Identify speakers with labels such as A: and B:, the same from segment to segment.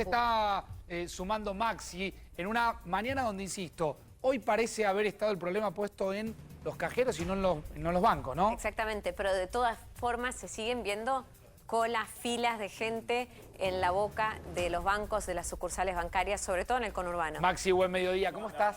A: se está sumando Maxi en una mañana donde, insisto, hoy parece haber estado el problema puesto en los cajeros y no en los bancos, ¿no?
B: Exactamente, pero de todas formas se siguen viendo colas, filas de gente en la boca de los bancos, de las sucursales bancarias, sobre todo en el conurbano.
A: Maxi, buen mediodía, ¿cómo estás?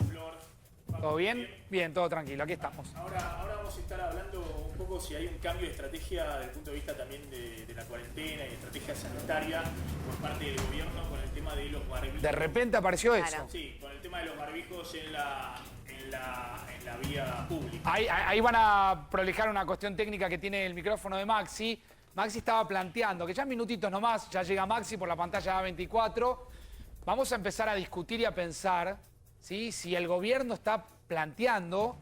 A: ¿Todo bien? Bien, todo tranquilo, aquí estamos.
C: Ahora vamos a estar hablando un poco si hay un cambio de estrategia desde el punto de vista también de la cuarentena y estrategia sanitaria por parte del gobierno con el tema de los barbijos.
A: De repente apareció
B: Claro.
A: eso.
C: Sí, con el tema de los barbijos en la vía pública.
A: Ahí van a prolijar una cuestión técnica que tiene el micrófono de Maxi. Maxi estaba planteando que ya en minutitos nomás, ya llega Maxi por la pantalla A24. Vamos a empezar a discutir y a pensar, ¿sí?, si el gobierno está planteando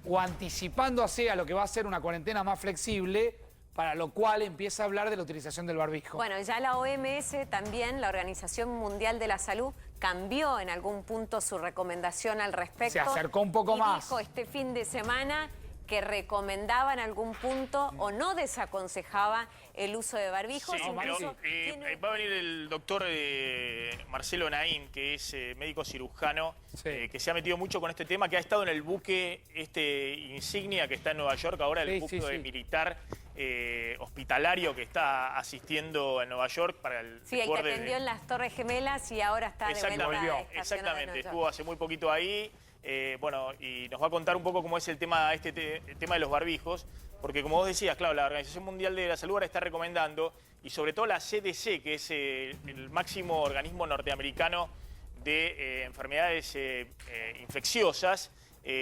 A: o anticipándose a lo que va a ser una cuarentena más flexible, para lo cual empieza a hablar de la utilización del barbijo.
B: Bueno, ya la OMS también, la Organización Mundial de la Salud, cambió en algún punto su recomendación al respecto.
A: Se acercó un poco más.
B: Dijo este fin de semana que recomendaba en algún punto o no desaconsejaba el uso de barbijos.
C: Sí,
B: Incluso
C: pero va a venir el doctor Marcelo Naín, que es médico cirujano,
A: Sí.
C: que se ha metido mucho con este tema, que ha estado en el buque insignia que está en Nueva York, ahora el buque militar hospitalario que está asistiendo en Nueva York para el
B: sí, el que atendió en las Torres Gemelas y ahora está de vuelta estacionado en
C: Exactamente,
B: Nueva York.
C: estuvo hace muy poquito ahí. Bueno, y nos va a contar un poco cómo es el tema, el tema de los barbijos, porque como vos decías, claro, la Organización Mundial de la Salud ahora está recomendando, y sobre todo la CDC, que es el máximo organismo norteamericano de enfermedades infecciosas,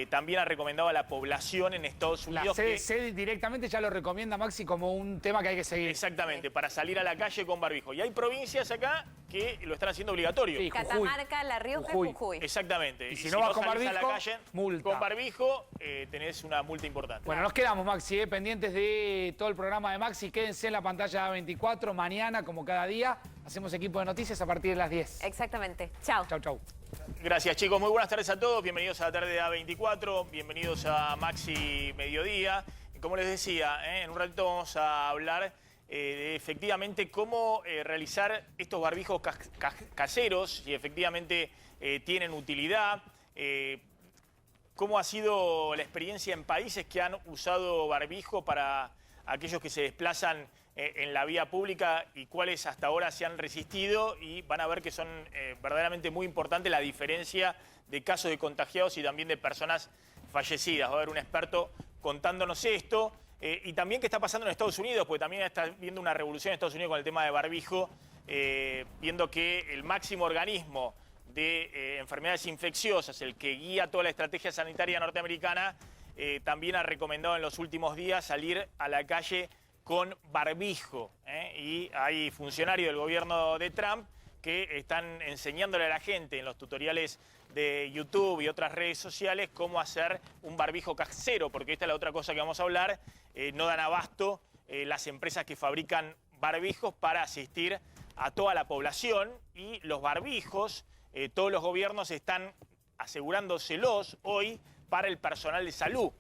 C: también ha recomendado a la población en Estados Unidos.
A: La CDC directamente ya lo recomienda, Maxi, como un tema que hay que seguir.
C: Exactamente, para salir a la calle con barbijo. Y hay provincias acá que lo están haciendo obligatorio.
A: Sí,
B: Catamarca, La Rioja y Jujuy.
C: Exactamente.
A: Y si no vas con
C: salís
A: barbijo,
C: a la calle
A: multa.
C: con barbijo, tenés una multa importante.
A: Bueno, nos quedamos, Maxi, pendientes de todo el programa de Maxi. Quédense en la pantalla 24. Mañana, como cada día, hacemos equipo de noticias a partir de las 10.
B: Exactamente. Chao.
A: Chau, chau.
C: Gracias, chicos. Muy buenas tardes a todos. Bienvenidos a la tarde de A24. Bienvenidos a Maxi Mediodía. Y como les decía, en un ratito vamos a hablar de efectivamente cómo realizar estos barbijos caseros, si efectivamente tienen utilidad, cómo ha sido la experiencia en países que han usado barbijo para aquellos que se desplazan en la vía pública y cuáles hasta ahora se han resistido, y van a ver que son verdaderamente muy importantes la diferencia de casos de contagiados y también de personas fallecidas. Va a haber un experto contándonos esto y también qué está pasando en Estados Unidos, porque también está viendo una revolución en Estados Unidos con el tema de barbijo, viendo que el máximo organismo de enfermedades infecciosas, el que guía toda la estrategia sanitaria norteamericana, también ha recomendado en los últimos días salir a la calle con barbijo. Y hay funcionarios del gobierno de Trump que están enseñándole a la gente en los tutoriales de YouTube y otras redes sociales cómo hacer un barbijo casero, porque esta es la otra cosa que vamos a hablar. No dan abasto las empresas que fabrican barbijos para asistir a toda la población, y los barbijos, todos los gobiernos están asegurándoselos hoy para el personal de salud,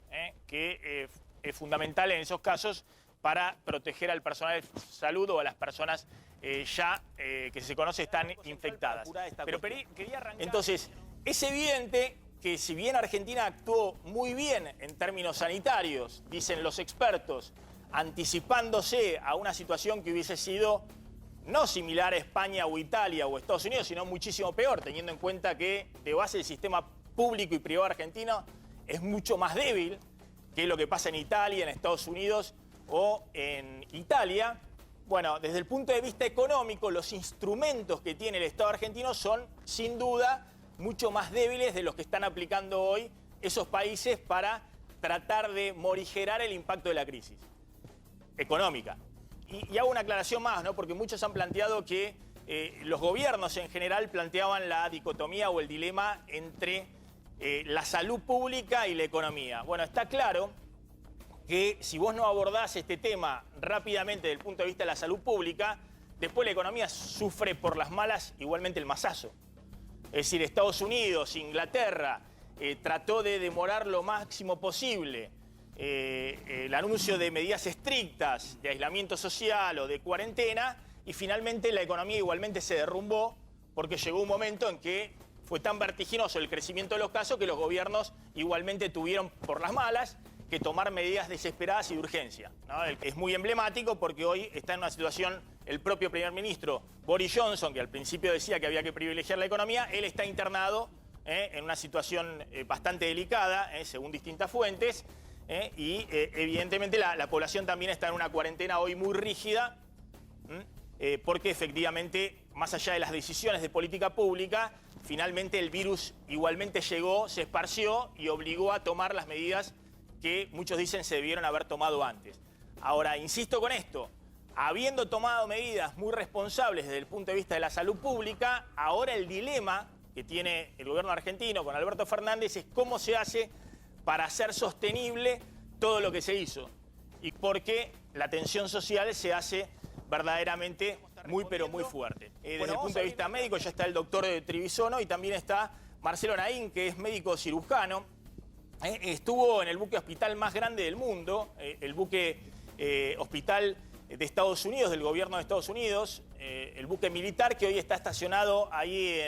C: que es fundamental en esos casos para proteger al personal de salud o a las personas que se conoce están infectadas. Pero quería arrancar. Entonces, es evidente que si bien Argentina actuó muy bien en términos sanitarios, dicen los expertos, anticipándose a una situación que hubiese sido no similar a España o Italia o Estados Unidos, sino muchísimo peor, teniendo en cuenta que de base el sistema público y privado argentino es mucho más débil que lo que pasa en Italia, en Estados Unidos o en Italia. Bueno, desde el punto de vista económico, los instrumentos que tiene el Estado argentino son, sin duda, mucho más débiles de los que están aplicando hoy esos países para tratar de morigerar el impacto de la crisis económica. Y hago una aclaración más, ¿no? Porque muchos han planteado que los gobiernos en general planteaban la dicotomía o el dilema entre la salud pública y la economía. Bueno, está claro que si vos no abordás este tema rápidamente desde el punto de vista de la salud pública, después la economía sufre por las malas igualmente el mazazo. Es decir, Estados Unidos, Inglaterra, trató de demorar lo máximo posible el anuncio de medidas estrictas de aislamiento social o de cuarentena, y finalmente la economía igualmente se derrumbó porque llegó un momento en que fue tan vertiginoso el crecimiento de los casos que los gobiernos igualmente tuvieron por las malas que tomar medidas desesperadas y de urgencia, ¿no? Es muy emblemático porque hoy está en una situación el propio primer ministro Boris Johnson, que al principio decía que había que privilegiar la economía. Él está internado en una situación bastante delicada, según distintas fuentes, y evidentemente la población también está en una cuarentena hoy muy rígida, porque efectivamente, más allá de las decisiones de política pública, finalmente el virus igualmente llegó, se esparció y obligó a tomar las medidas que muchos dicen se debieron haber tomado antes. Ahora, insisto con esto, habiendo tomado medidas muy responsables desde el punto de vista de la salud pública, ahora el dilema que tiene el gobierno argentino con Alberto Fernández es cómo se hace para hacer sostenible todo lo que se hizo y porque la tensión social se hace verdaderamente muy pero muy fuerte. Desde el punto de vista médico ya está el doctor Trivisono y también está Marcelo Naín, que es médico cirujano. Estuvo en el buque hospital más grande del mundo, el buque hospital de Estados Unidos, del gobierno de Estados Unidos, el buque militar que hoy está estacionado ahí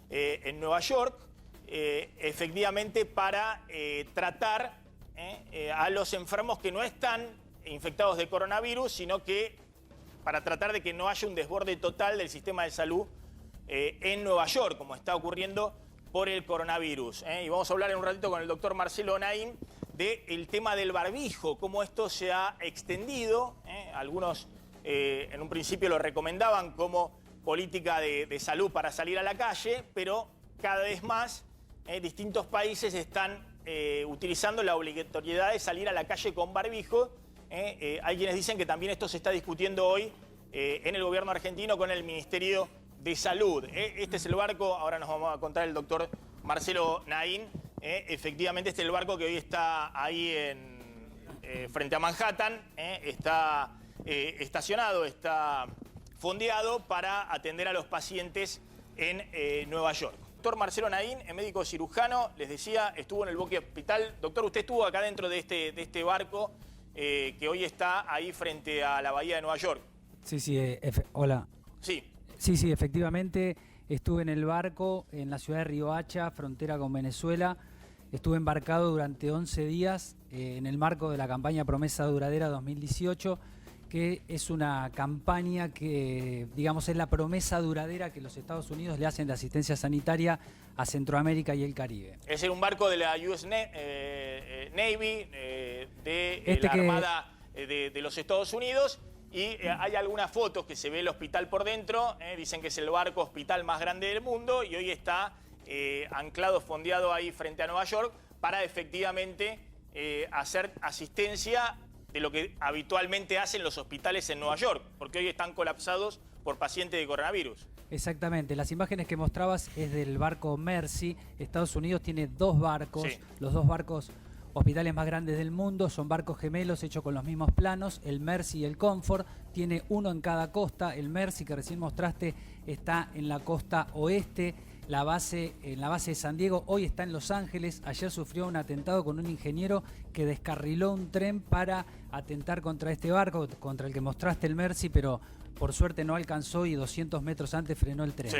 C: en Nueva York, efectivamente para tratar a los enfermos que no están infectados de coronavirus, sino que para tratar de que no haya un desborde total del sistema de salud en Nueva York, como está ocurriendo por el coronavirus. Y vamos a hablar en un ratito con el doctor Marcelo Naín del tema del barbijo, cómo esto se ha extendido. Algunos en un principio lo recomendaban como política de salud para salir a la calle, pero cada vez más distintos países están utilizando la obligatoriedad de salir a la calle con barbijo. Hay quienes dicen que también esto se está discutiendo hoy en el gobierno argentino con el Ministerio de Salud. Este es el barco, ahora nos vamos a contar el doctor Marcelo Naín. Efectivamente, este es el barco que hoy está ahí frente a Manhattan. Está estacionado, está fondeado para atender a los pacientes en Nueva York. Doctor Marcelo Naín, médico cirujano, les decía, estuvo en el buque hospital. Doctor, usted estuvo acá dentro de este barco que hoy está ahí frente a la bahía de Nueva York.
D: Sí, hola.
C: Sí.
D: Sí, efectivamente estuve en el barco en la ciudad de Riohacha, frontera con Venezuela. Estuve embarcado durante 11 días en el marco de la campaña Promesa Duradera 2018, que es una campaña que, digamos, es la promesa duradera que los Estados Unidos le hacen de asistencia sanitaria a Centroamérica y el Caribe.
C: Es un barco de la US Navy, de la Armada de los Estados Unidos. Y hay algunas fotos que se ve el hospital por dentro, dicen que es el barco hospital más grande del mundo y hoy está anclado, fondeado ahí frente a Nueva York para efectivamente hacer asistencia de lo que habitualmente hacen los hospitales en Nueva York, porque hoy están colapsados por pacientes de coronavirus.
D: Exactamente, las imágenes que mostrabas es del barco Mercy. Estados Unidos tiene dos barcos, sí. Los dos barcos hospitales más grandes del mundo, son barcos gemelos hechos con los mismos planos, el Mercy y el Comfort, tiene uno en cada costa. El Mercy que recién mostraste está en la costa oeste, en la base de San Diego, hoy está en Los Ángeles. Ayer sufrió un atentado con un ingeniero que descarriló un tren para atentar contra este barco, contra el que mostraste el Mercy, pero por suerte no alcanzó y 200 metros antes frenó el tren. Sí.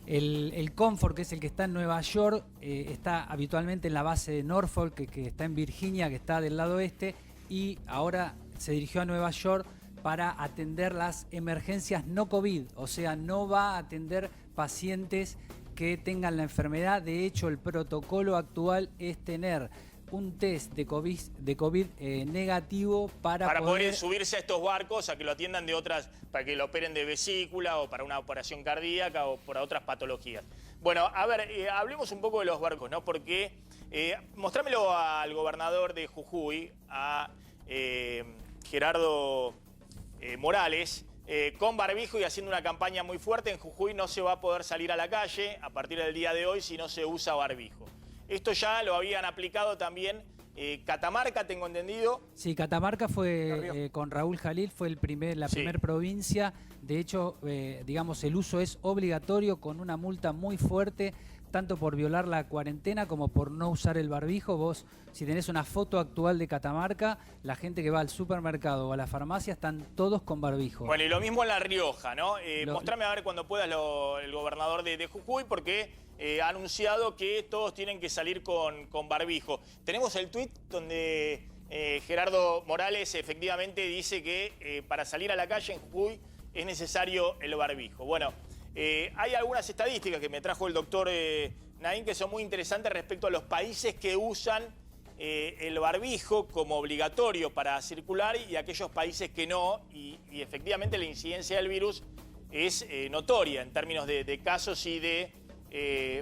D: El Comfort, que es el que está en Nueva York, está habitualmente en la base de Norfolk, que está en Virginia, que está del lado oeste, y ahora se dirigió a Nueva York para atender las emergencias no COVID, o sea, no va a atender pacientes que tengan la enfermedad. De hecho, el protocolo actual es tener un test de COVID negativo para
C: poder subirse a estos barcos, a que lo atiendan de otras, para que lo operen de vesícula o para una operación cardíaca o para otras patologías. Bueno, a ver, hablemos un poco de los barcos, ¿no? Porque mostrámelo al gobernador de Jujuy, a Gerardo Morales, con barbijo y haciendo una campaña muy fuerte. En Jujuy no se va a poder salir a la calle a partir del día de hoy si no se usa barbijo. Esto ya lo habían aplicado también Catamarca, tengo entendido.
D: Sí, Catamarca fue con Raúl Jalil, fue la primera provincia. De hecho, digamos, el uso es obligatorio con una multa muy fuerte, tanto por violar la cuarentena como por no usar el barbijo. Vos, si tenés una foto actual de Catamarca, la gente que va al supermercado o a la farmacia están todos con barbijo.
C: Bueno, y lo mismo en La Rioja, ¿no? Mostrame a ver cuando puedas el gobernador de Jujuy, porque ha anunciado que todos tienen que salir con barbijo. Tenemos el tuit donde Gerardo Morales efectivamente dice que para salir a la calle en Jujuy es necesario el barbijo. Bueno, hay algunas estadísticas que me trajo el doctor Naín que son muy interesantes respecto a los países que usan el barbijo como obligatorio para circular y aquellos países que no, y efectivamente la incidencia del virus es notoria en términos de casos y de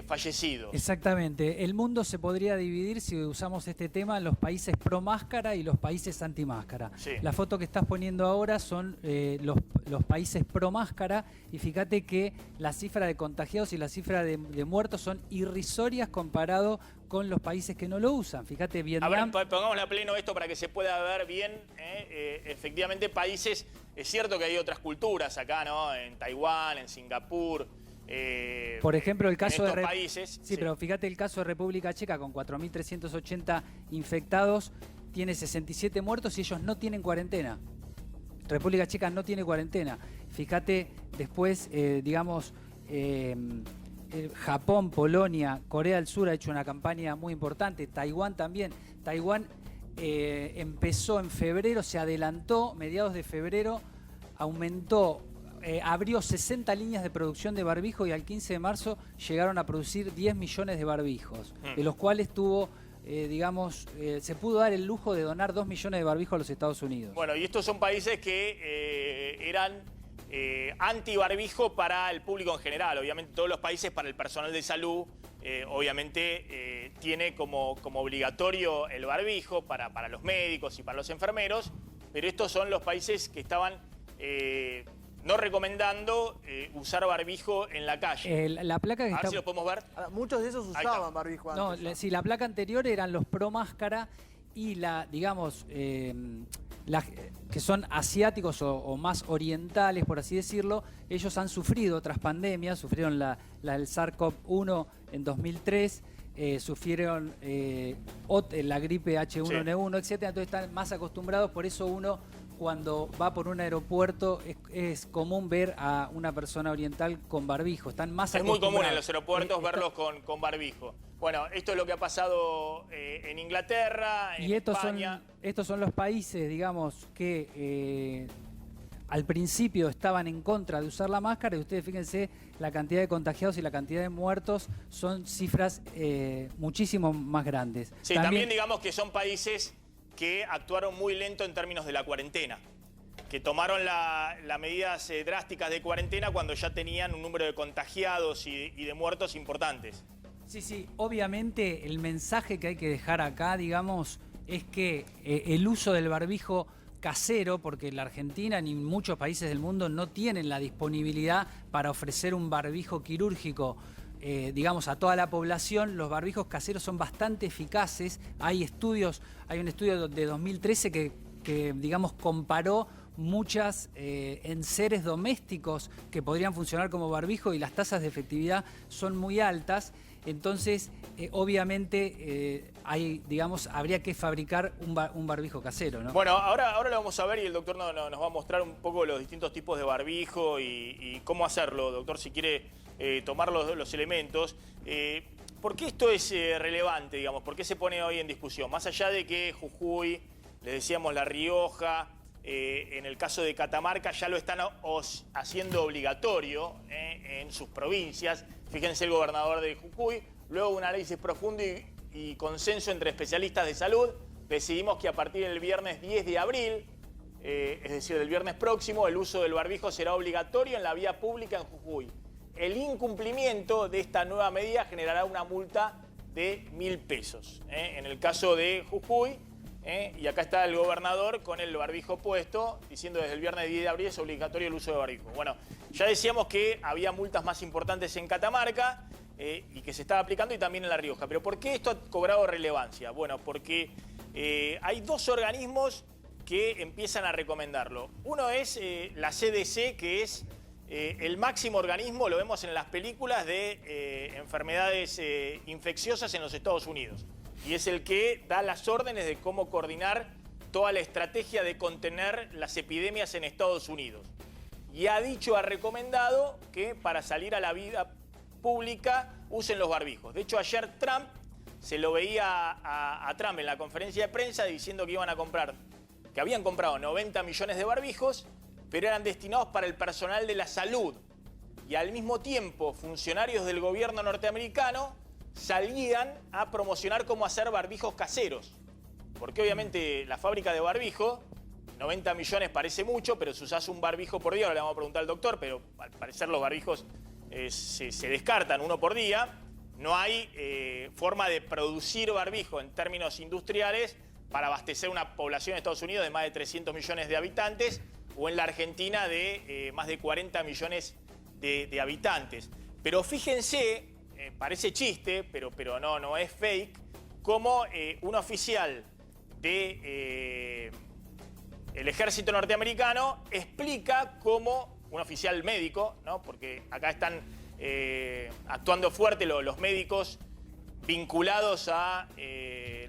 C: fallecidos.
D: Exactamente. El mundo se podría dividir, si usamos este tema, en los países pro máscara y los países anti máscara.
C: Sí.
D: La foto que estás poniendo ahora son los países pro máscara, y fíjate que la cifra de contagiados y la cifra de muertos son irrisorias comparado con los países que no lo usan. Fíjate, Vietnam...
C: A ver, pongámosle a pleno esto para que se pueda ver bien. Efectivamente, países... Es cierto que hay otras culturas acá, ¿no? En Taiwán, en Singapur...
D: Por ejemplo, el caso
C: de países.
D: Sí, pero fíjate el caso de República Checa con 4.380 infectados, tiene 67 muertos y ellos no tienen cuarentena. República Checa no tiene cuarentena. Fíjate después, digamos, Japón, Polonia, Corea del Sur ha hecho una campaña muy importante, Taiwán también. Taiwán empezó en febrero, se adelantó, mediados de febrero, aumentó... abrió 60 líneas de producción de barbijo y al 15 de marzo llegaron a producir 10 millones de barbijos, de los cuales tuvo, se pudo dar el lujo de donar 2 millones de barbijos a los Estados Unidos.
C: Bueno, y estos son países que eran anti-barbijo para el público en general. Obviamente todos los países para el personal de salud, obviamente tiene como obligatorio el barbijo para los médicos y para los enfermeros, pero estos son los países que estaban... no recomendando usar barbijo en la calle.
D: La placa que
C: a ver si lo podemos ver.
E: Muchos de esos usaban barbijo antes.
D: No, si la placa anterior eran los pro máscara y que son asiáticos o más orientales, por así decirlo, ellos han sufrido otras pandemias, sufrieron la del SARS-CoV-1 en 2003, sufrieron la gripe H1N1, etc. Entonces están más acostumbrados, por eso uno... Cuando va por un aeropuerto es común ver a una persona oriental con barbijo. Están más
C: Es muy común en los aeropuertos verlos con barbijo. Bueno, esto es lo que ha pasado en Inglaterra, en España.
D: Estos son los países, digamos, que al principio estaban en contra de usar la máscara, y ustedes fíjense, la cantidad de contagiados y la cantidad de muertos son cifras muchísimo más grandes.
C: Sí, también digamos que son países... que actuaron muy lento en términos de la cuarentena, que tomaron las medidas drásticas de cuarentena cuando ya tenían un número de contagiados y de muertos importantes.
D: Sí, obviamente el mensaje que hay que dejar acá, digamos, es que el uso del barbijo casero, porque la Argentina ni muchos países del mundo no tienen la disponibilidad para ofrecer un barbijo quirúrgico, digamos, a toda la población. Los barbijos caseros son bastante eficaces. Hay un estudio de 2013 que digamos, comparó muchas enseres domésticos que podrían funcionar como barbijo y las tasas de efectividad son muy altas. Entonces, obviamente, habría que fabricar un barbijo casero, ¿no?
C: Bueno, ahora lo vamos a ver y el doctor nos va a mostrar un poco los distintos tipos de barbijo y cómo hacerlo. Doctor, si quiere tomar los elementos. ¿Por qué esto es relevante, digamos? ¿Por qué se pone hoy en discusión? Más allá de que Jujuy, les decíamos La Rioja, en el caso de Catamarca ya lo están haciendo obligatorio en sus provincias. Fíjense el gobernador de Jujuy, luego de un análisis profundo y consenso entre especialistas de salud, decidimos que a partir del viernes 10 de abril, es decir, del viernes próximo, el uso del barbijo será obligatorio en la vía pública en Jujuy. El incumplimiento de esta nueva medida generará una multa de 1.000 pesos. En el caso de Jujuy, y acá está el gobernador con el barbijo puesto, diciendo desde el viernes 10 de abril es obligatorio el uso de barbijo. Bueno, ya decíamos que había multas más importantes en Catamarca y que se estaba aplicando y también en La Rioja. Pero ¿por qué esto ha cobrado relevancia? Bueno, porque hay dos organismos que empiezan a recomendarlo. Uno es la CDC, que es el máximo organismo, lo vemos en las películas, de enfermedades infecciosas en los Estados Unidos. Y es el que da las órdenes de cómo coordinar toda la estrategia de contener las epidemias en Estados Unidos. Y ha recomendado que para salir a la vida pública usen los barbijos. De hecho, ayer Trump se lo veía a Trump en la conferencia de prensa diciendo que habían comprado 90 millones de barbijos, pero eran destinados para el personal de la salud. Y al mismo tiempo, funcionarios del gobierno norteamericano salían a promocionar cómo hacer barbijos caseros. Porque obviamente la fábrica de barbijo, 90 millones parece mucho, pero si usás un barbijo por día, ahora le vamos a preguntar al doctor, pero al parecer los barbijos se descartan uno por día. No hay forma de producir barbijo en términos industriales para abastecer una población de Estados Unidos de más de 300 millones de habitantes o en la Argentina de más de 40 millones de habitantes. Pero fíjense, parece chiste, pero no es fake, como un oficial del ejército norteamericano explica cómo, un oficial médico, ¿no? Porque acá están actuando fuerte los médicos vinculados a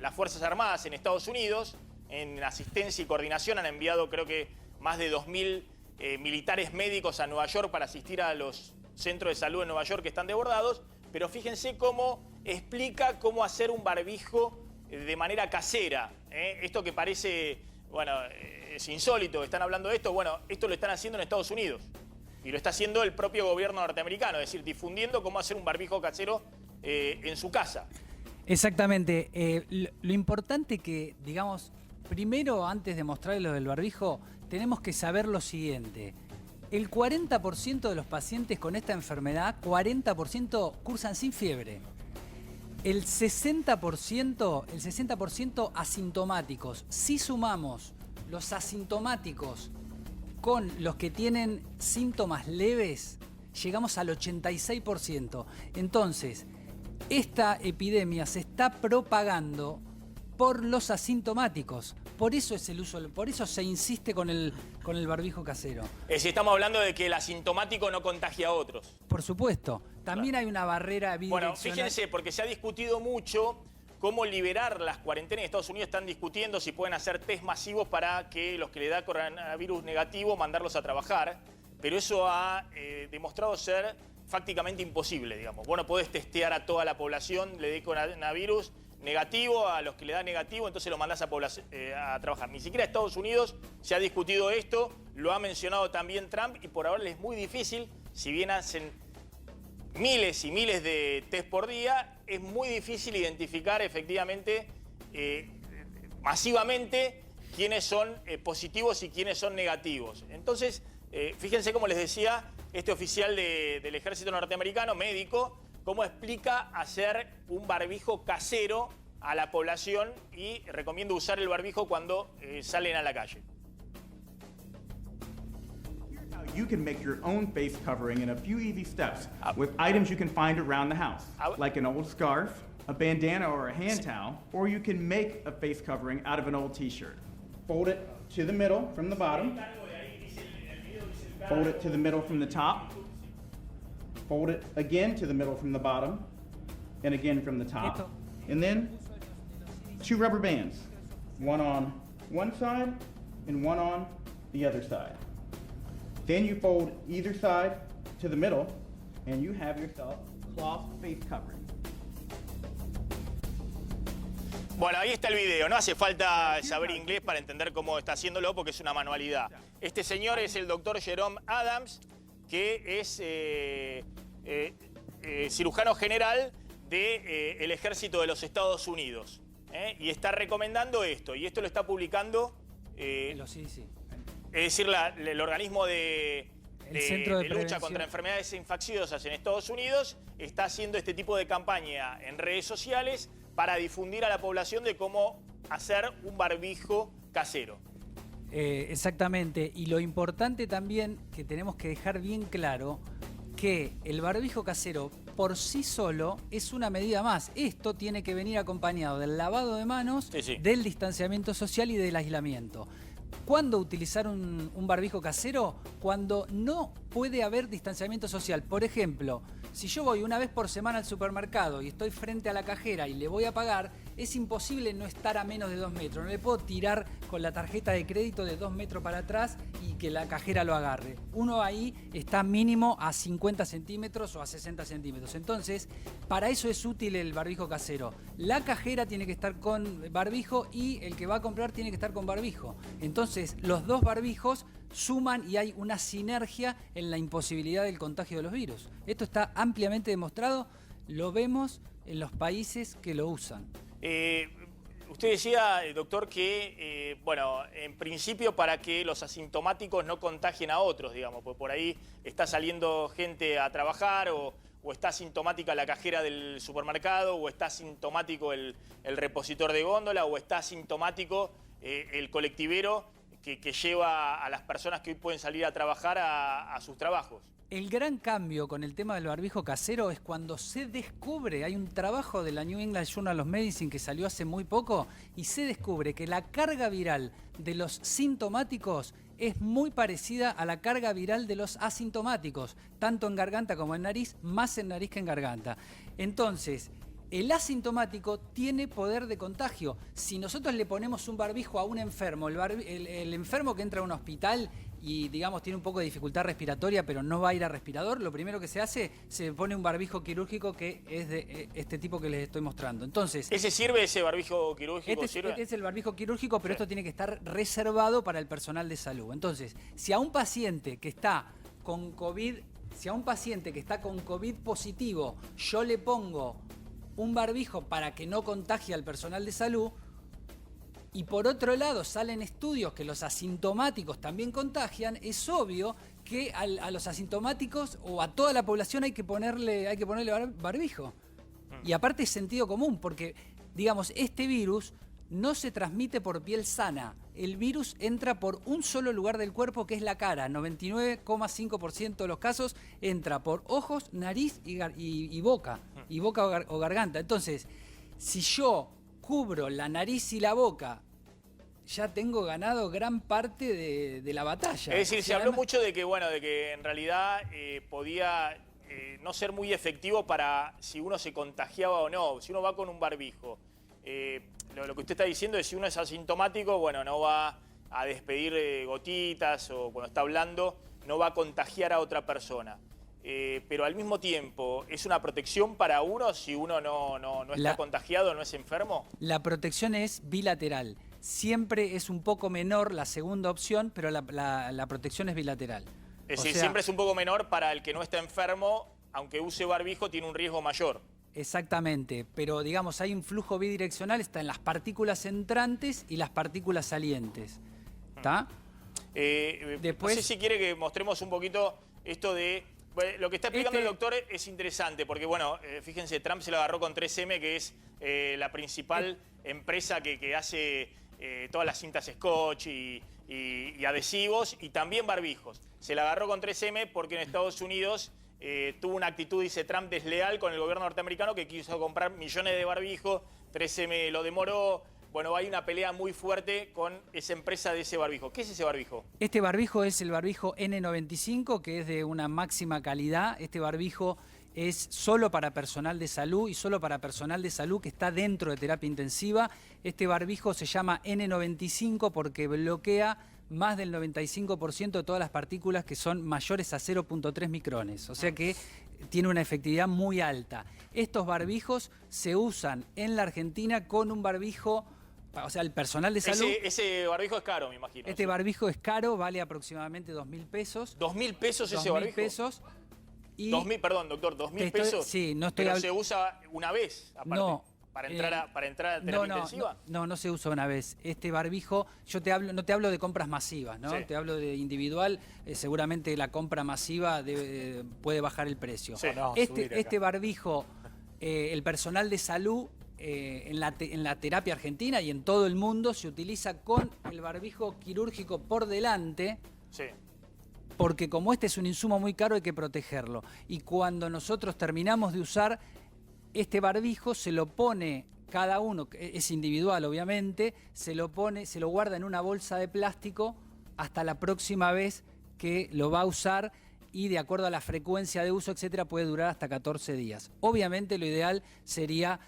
C: las Fuerzas Armadas en Estados Unidos, en asistencia y coordinación han enviado creo que más de 2.000 militares médicos a Nueva York para asistir a los centros de salud en Nueva York que están desbordados, pero fíjense cómo explica cómo hacer un barbijo de manera casera. Esto que parece, bueno, es insólito, están hablando de esto, bueno, esto lo están haciendo en Estados Unidos y lo está haciendo el propio gobierno norteamericano, es decir, difundiendo cómo hacer un barbijo casero en su casa.
D: Exactamente. Lo importante que, digamos, primero, antes de mostrarles lo del barbijo, tenemos que saber lo siguiente. El 40% de los pacientes con esta enfermedad, 40% cursan sin fiebre. El 60% asintomáticos. Si sumamos los asintomáticos con los que tienen síntomas leves, llegamos al 86%. Entonces, esta epidemia se está propagando por los asintomáticos. Por eso es el uso, por eso se insiste con el barbijo casero.
C: Si estamos hablando de que el asintomático no contagia a otros.
D: Por supuesto. También hay una barrera bidireccional.
C: Bueno, fíjense, porque se ha discutido mucho cómo liberar las cuarentenas. En Estados Unidos están discutiendo si pueden hacer test masivos para que los que le da coronavirus negativo mandarlos a trabajar. Pero eso ha demostrado ser prácticamente imposible, digamos. Vos no podés testear a toda la población, le dé coronavirus negativo, a los que le da negativo, entonces lo mandás a trabajar. Ni siquiera Estados Unidos se ha discutido esto, lo ha mencionado también Trump, y por ahora es muy difícil, si bien hacen miles y miles de test por día, es muy difícil identificar efectivamente, masivamente, quiénes son positivos y quiénes son negativos. Entonces, fíjense, como les decía, este oficial del ejército norteamericano, médico, cómo explica hacer un barbijo casero a la población y recomienda usar el barbijo cuando salen a la calle.
F: You can make your own face covering in a few easy steps with items you can find around the house, like an old scarf, a bandana or a hand towel, or you can make a face covering out of an old t-shirt. Fold it to the middle from the bottom, fold it to the middle from the top, fold it again to the middle from the bottom, and again from the top. And then 2 rubber bands, one on one side and one on the other side. Then you fold either side to the middle, and you have yourself cloth face covering.
C: Bueno, ahí está el video. No hace falta saber inglés para entender cómo está haciéndolo, porque es una manualidad. Este señor es el doctor Jerome Adams, que es cirujano general del ejército de los Estados Unidos. Y está recomendando esto. Y esto lo está publicando
D: Los CDC.
C: Es decir, el organismo de
D: Centro de
C: lucha contra enfermedades infecciosas en Estados Unidos está haciendo este tipo de campaña en redes sociales para difundir a la población de cómo hacer un barbijo casero.
D: Exactamente. Y lo importante también que tenemos que dejar bien claro que el barbijo casero por sí solo es una medida más. Esto tiene que venir acompañado del lavado de manos, del distanciamiento social y del aislamiento. ¿Cuándo utilizar un barbijo casero? Cuando no puede haber distanciamiento social. Por ejemplo, si yo voy una vez por semana al supermercado y estoy frente a la cajera y le voy a pagar, es imposible no estar a menos de 2 metros. No le puedo tirar con la tarjeta de crédito de 2 metros para atrás y que la cajera lo agarre. Uno ahí está mínimo a 50 centímetros o a 60 centímetros. Entonces, para eso es útil el barbijo casero. La cajera tiene que estar con barbijo y el que va a comprar tiene que estar con barbijo. Entonces, los dos barbijos suman y hay una sinergia en la imposibilidad del contagio de los virus. Esto está ampliamente demostrado, lo vemos en los países que lo usan.
C: Usted decía, doctor, que, bueno, en principio para que los asintomáticos no contagien a otros, digamos, porque por ahí está saliendo gente a trabajar o está asintomática la cajera del supermercado o está asintomático el repositor de góndola o está asintomático el colectivero que lleva a las personas que hoy pueden salir a trabajar a sus trabajos.
D: El gran cambio con el tema del barbijo casero es cuando se descubre, hay un trabajo de la New England Journal of Medicine que salió hace muy poco y se descubre que la carga viral de los sintomáticos es muy parecida a la carga viral de los asintomáticos, tanto en garganta como en nariz, más en nariz que en garganta. Entonces, el asintomático tiene poder de contagio. Si nosotros le ponemos un barbijo a un enfermo, el enfermo que entra a un hospital y, digamos, tiene un poco de dificultad respiratoria, pero no va a ir a respirador, lo primero que se hace, se pone un barbijo quirúrgico que es de este tipo que les estoy mostrando. Entonces,
C: ¿ese sirve, ese barbijo quirúrgico?
D: Este es el barbijo quirúrgico, pero esto tiene que estar reservado para el personal de salud. Entonces, si a un paciente que está con COVID, positivo, yo le pongo un barbijo para que no contagie al personal de salud, y por otro lado salen estudios que los asintomáticos también contagian, es obvio que a los asintomáticos o a toda la población hay que ponerle barbijo. Y aparte es sentido común, porque, digamos, este virus no se transmite por piel sana. El virus entra por un solo lugar del cuerpo, que es la cara. 99,5% de los casos entra por ojos, nariz y boca. Y boca o garganta. Entonces, si yo cubro la nariz y la boca, ya tengo ganado gran parte de la batalla.
C: Es decir, se habló mucho de que, bueno, de que en realidad podía no ser muy efectivo para si uno se contagiaba o no. Si uno va con un barbijo, lo que usted está diciendo es si uno es asintomático, bueno, no va a despedir gotitas o cuando está hablando, no va a contagiar a otra persona. Pero al mismo tiempo, ¿es una protección para uno si uno no está contagiado, no es enfermo?
D: La protección es bilateral. Siempre es un poco menor la segunda opción, pero la protección es bilateral.
C: Es decir, siempre es un poco menor para el que no está enfermo, aunque use barbijo, tiene un riesgo mayor.
D: Exactamente, pero digamos, hay un flujo bidireccional, está en las partículas entrantes y las partículas salientes. ¿Está?
C: Después, no sé si quiere que mostremos un poquito esto de... Bueno, lo que está explicando el doctor es interesante, porque bueno, fíjense, Trump se lo agarró con 3M, que es la principal empresa que hace todas las cintas Scotch y adhesivos y también barbijos. Se la agarró con 3M porque en Estados Unidos tuvo una actitud, dice Trump, desleal con el gobierno norteamericano que quiso comprar millones de barbijos, 3M lo demoró. Bueno, hay una pelea muy fuerte con esa empresa de ese barbijo. ¿Qué es ese barbijo?
D: Este barbijo es el barbijo N95, que es de una máxima calidad. Este barbijo es solo para personal de salud y solo para personal de salud que está dentro de terapia intensiva. Este barbijo se llama N95 porque bloquea más del 95% de todas las partículas que son mayores a 0.3 micrones. O sea que tiene una efectividad muy alta. Estos barbijos se usan en la Argentina con un barbijo... O sea, el personal de salud...
C: Ese barbijo es caro, me imagino.
D: Este barbijo es caro, vale aproximadamente 2.000 pesos.
C: ¿2.000 pesos ese barbijo?
D: 2.000 pesos. Y
C: perdón, doctor, 2.000 pesos.
D: Sí, no estoy...
C: Pero se usa una vez, aparte.
D: No.
C: ¿Para entrar a terapia intensiva?
D: No se usa una vez. Este barbijo, no te hablo de compras masivas, ¿no? Sí. Te hablo de individual. Seguramente la compra masiva puede bajar el precio. Sí. Este barbijo, el personal de salud... en la terapia argentina y en todo el mundo se utiliza con el barbijo quirúrgico por delante.
C: Sí.
D: porque como este es un insumo muy caro hay que protegerlo. Y cuando nosotros terminamos de usar este barbijo, se lo pone cada uno, es individual obviamente, se lo guarda en una bolsa de plástico hasta la próxima vez que lo va a usar, y de acuerdo a la frecuencia de uso, etcétera, puede durar hasta 14 días. Obviamente lo ideal sería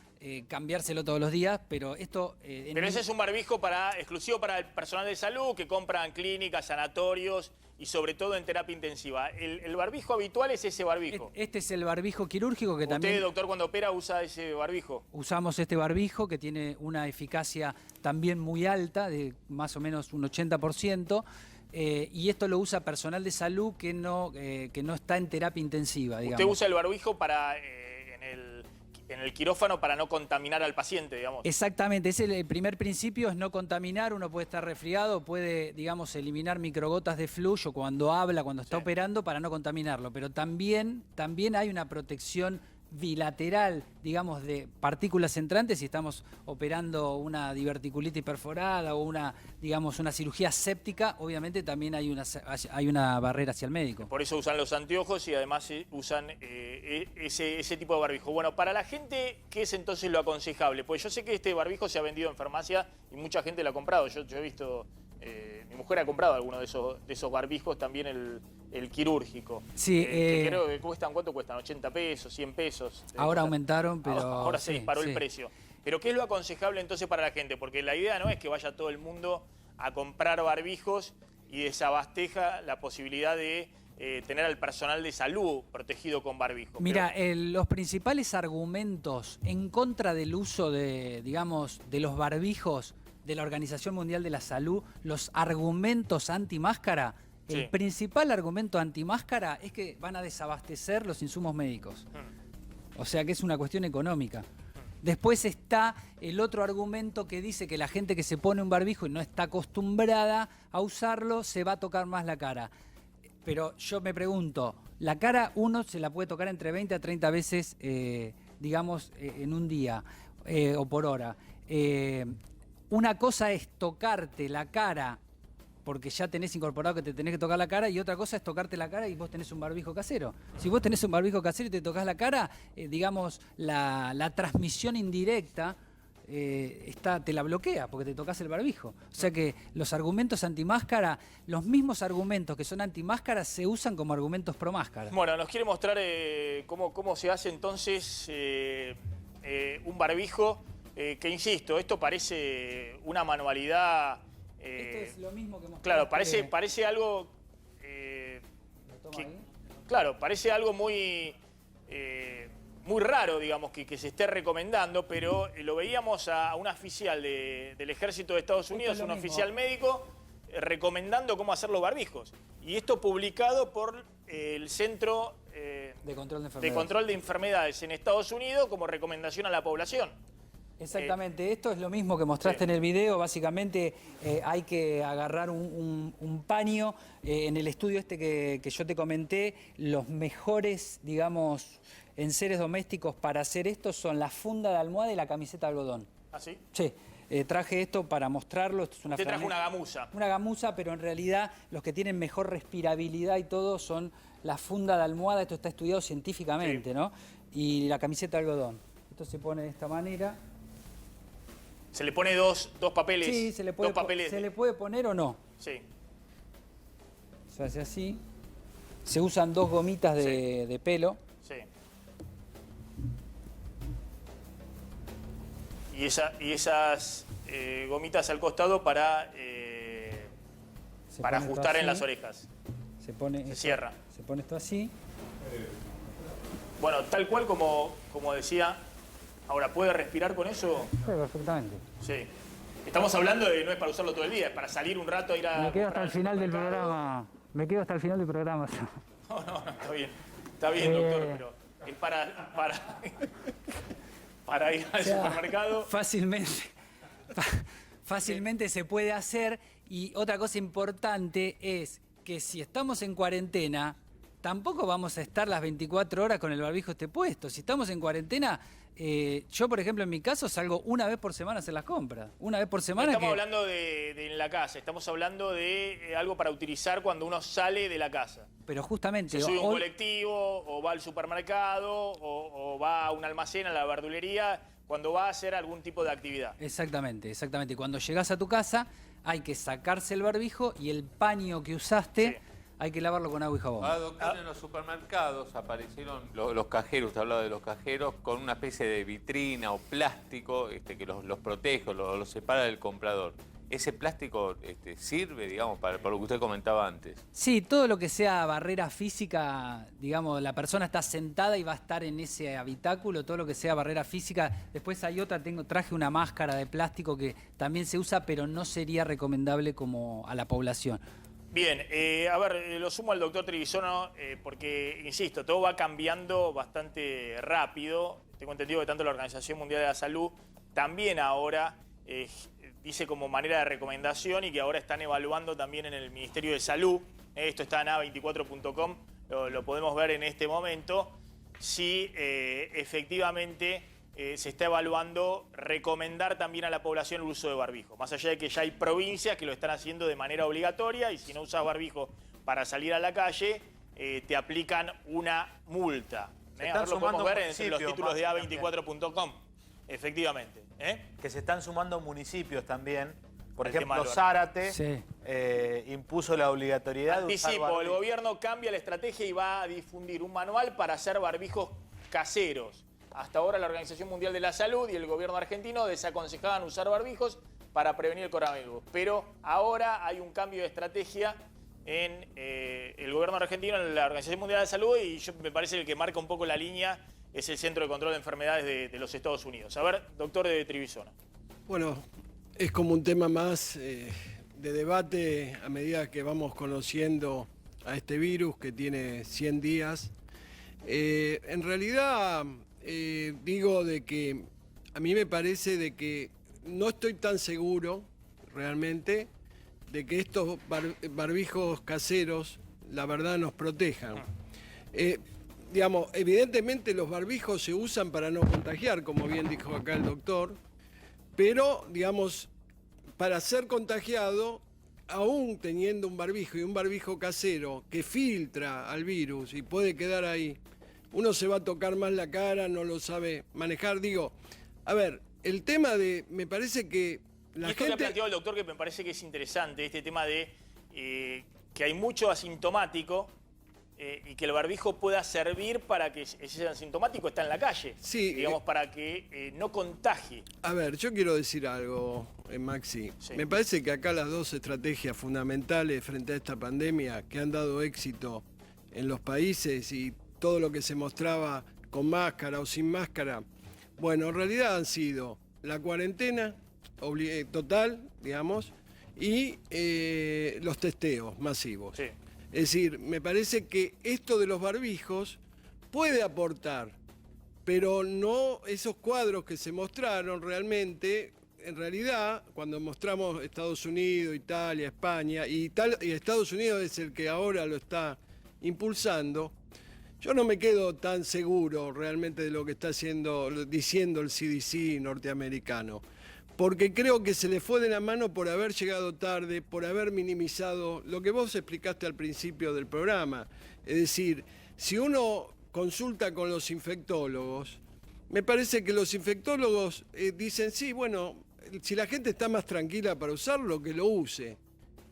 D: cambiárselo todos los días, pero esto...
C: pero ese es un barbijo exclusivo para el personal de salud que compran clínicas, sanatorios y sobre todo en terapia intensiva. ¿El barbijo habitual es ese barbijo?
D: Este es el barbijo quirúrgico que también...
C: ¿Usted, doctor, cuando opera usa ese barbijo?
D: Usamos este barbijo que tiene una eficacia también muy alta, de más o menos un 80%. Y esto lo usa personal de salud que no está en terapia intensiva, digamos.
C: ¿Usted usa el barbijo en el quirófano para no contaminar al paciente, digamos?
D: Exactamente, ese es el primer principio, es no contaminar. Uno puede estar resfriado, puede, digamos, eliminar microgotas de flujo cuando habla, cuando está operando, para no contaminarlo. Pero también hay una protección bilateral, digamos, de partículas entrantes si estamos operando una diverticulitis perforada o una cirugía séptica. Obviamente también hay una barrera hacia el médico.
C: Por eso usan los anteojos y además usan ese tipo de barbijo. Bueno, para la gente, ¿qué es entonces lo aconsejable? Pues yo sé que este barbijo se ha vendido en farmacia y mucha gente lo ha comprado. Yo he visto... mi mujer ha comprado alguno de esos barbijos, también el quirúrgico.
D: Sí,
C: que creo que cuestan, ¿cuánto cuestan? 80 pesos, 100 pesos.
D: Ahora aumentaron, pero...
C: Ahora se disparó el precio. Pero ¿qué es lo aconsejable entonces para la gente? Porque la idea no es que vaya todo el mundo a comprar barbijos y desabasteja la posibilidad de tener al personal de salud protegido con barbijo.
D: Mira, los principales argumentos en contra del uso de los barbijos de la Organización Mundial de la Salud, los argumentos antimáscara, el principal argumento antimáscara es que van a desabastecer los insumos médicos. O sea que es una cuestión económica. Después está el otro argumento que dice que la gente que se pone un barbijo y no está acostumbrada a usarlo, se va a tocar más la cara. Pero yo me pregunto, la cara uno se la puede tocar entre 20 a 30 veces, en un día o por hora. Una cosa es tocarte la cara porque ya tenés incorporado que te tenés que tocar la cara, y otra cosa es tocarte la cara y vos tenés un barbijo casero. Si vos tenés un barbijo casero y te tocas la cara, la transmisión indirecta te la bloquea porque te tocas el barbijo. O sea que los argumentos antimáscara, los mismos argumentos que son antimáscara, se usan como argumentos pro máscara.
C: Bueno, nos quiere mostrar cómo se hace entonces un barbijo. Que insisto, esto parece una manualidad...
D: esto es lo mismo que mostraste.
C: Claro, parece algo... claro, parece algo muy raro, digamos, que se esté recomendando, pero lo veíamos a un oficial del Ejército de Estados Unidos, un oficial médico, recomendando cómo hacer los barbijos. Y esto publicado por el Centro
D: de
C: Control de Enfermedades en Estados Unidos como recomendación a la población.
D: Exactamente, esto es lo mismo que mostraste en el video. Básicamente hay que agarrar un paño. En el estudio que yo te comenté, los mejores, enseres domésticos para hacer esto son la funda de almohada y la camiseta de algodón.
C: ¿Ah, sí?
D: Sí. Traje esto para mostrarlo. Esto es
C: Usted trajo una gamuza.
D: Una gamuza, pero en realidad los que tienen mejor respirabilidad y todo son la funda de almohada. Esto está estudiado científicamente, ¿no? Y la camiseta de algodón. Esto se pone de esta manera.
C: ¿Se le pone dos papeles?
D: Sí, se le puede poner o no.
C: Sí.
D: Se hace así. Se usan 2 gomitas de pelo.
C: Sí. Y esas gomitas al costado para ajustar en las orejas.
D: Se
C: cierra.
D: Se pone esto así.
C: Bueno, tal cual como decía. Ahora, ¿puede respirar con eso?
D: Sí, perfectamente.
C: Sí. Estamos hablando de no es para usarlo todo el día, es para salir un rato a ir a...
D: Me quedo hasta el final del programa. Me quedo hasta el final del programa.
C: No, está bien. Está bien, doctor, pero es para ir al supermercado.
D: Fácilmente se puede hacer. Y otra cosa importante es que si estamos en cuarentena, tampoco vamos a estar las 24 horas con el barbijo puesto. Si estamos en cuarentena, yo, por ejemplo, en mi caso, salgo una vez por semana a hacer las compras. Una vez por semana.
C: No estamos hablando de en la casa, estamos hablando de algo para utilizar cuando uno sale de la casa.
D: Pero justamente...
C: Se sube a un colectivo, o va al supermercado, o va a un almacén, a la verdulería, cuando va a hacer algún tipo de actividad.
D: Exactamente, exactamente. Cuando llegás a tu casa, hay que sacarse el barbijo y el paño que usaste... Sí. Hay que lavarlo con agua y jabón.
G: Doctor, en los supermercados aparecieron los cajeros, usted hablaba de los cajeros, con una especie de vitrina o plástico que los protege, los separa del comprador. ¿Ese plástico sirve, digamos, para lo que usted comentaba antes?
D: Sí, todo lo que sea barrera física, digamos, la persona está sentada y va a estar en ese habitáculo, todo lo que sea barrera física. Después hay otra, traje una máscara de plástico que también se usa, pero no sería recomendable como a la población.
C: Bien, a ver, lo sumo al doctor Trevisono porque, insisto, todo va cambiando bastante rápido. Tengo entendido que tanto la Organización Mundial de la Salud también ahora dice como manera de recomendación y que ahora están evaluando también en el Ministerio de Salud. Esto está en a24.com, lo podemos ver en este momento. Si efectivamente se está evaluando recomendar también a la población el uso de barbijo. Más allá de que ya hay provincias que lo están haciendo de manera obligatoria y si no usas barbijo para salir a la calle, te aplican una multa. A ver, lo podemos ver en los títulos de a24.com. Efectivamente.
E: Que se están sumando municipios también. Por
C: El
E: ejemplo,
C: tema
E: Zárate
D: Sí.
E: Impuso la obligatoriedad de usar
C: Anticipo,
E: barbijo.
C: el gobierno cambia la estrategia y va a difundir un manual para hacer barbijos caseros. Hasta ahora la Organización Mundial de la Salud y el gobierno argentino desaconsejaban usar barbijos para prevenir el coronavirus. Pero ahora hay un cambio de estrategia en el gobierno argentino, en la Organización Mundial de la Salud, y me parece que el que marca un poco la línea es el Centro de Control de Enfermedades de los Estados Unidos. A ver, doctor de Trevisono.
H: Bueno, es como un tema más de debate a medida que vamos conociendo a este virus que tiene 100 días. En realidad... digo de que a mí me parece de que no estoy tan seguro realmente de que estos barbijos caseros la verdad nos protejan. Digamos, evidentemente los barbijos se usan para no contagiar, como bien dijo acá el doctor, pero digamos, para ser contagiado, aún teniendo un barbijo y un barbijo casero que filtra al virus y puede quedar ahí, uno se va a tocar más la cara, no lo sabe manejar. Digo, a ver, el tema de, me parece que la
C: esto
H: gente...
C: que ha planteado el doctor, que me parece que es interesante, este tema de que hay mucho asintomático y que el barbijo pueda servir para que ese asintomático está en la calle,
H: Sí,
C: digamos, para que no contagie.
H: A ver, yo quiero decir algo, Maxi.
C: Sí.
H: Me parece que acá las dos estrategias fundamentales frente a esta pandemia que han dado éxito en los países y todo lo que se mostraba con máscara o sin máscara, bueno, en realidad han sido la cuarentena total, digamos, y los testeos masivos.
C: Sí.
H: Es decir, me parece que esto de los barbijos puede aportar, pero no esos cuadros que se mostraron realmente, en realidad, cuando mostramos Estados Unidos, Italia, España, y Estados Unidos es el que ahora lo está impulsando, yo no me quedo tan seguro realmente de lo que está diciendo el CDC norteamericano, porque creo que se le fue de la mano por haber llegado tarde, por haber minimizado lo que vos explicaste al principio del programa. Es decir, si uno consulta con los infectólogos, me parece que los infectólogos dicen, sí, bueno, si la gente está más tranquila para usarlo, que lo use,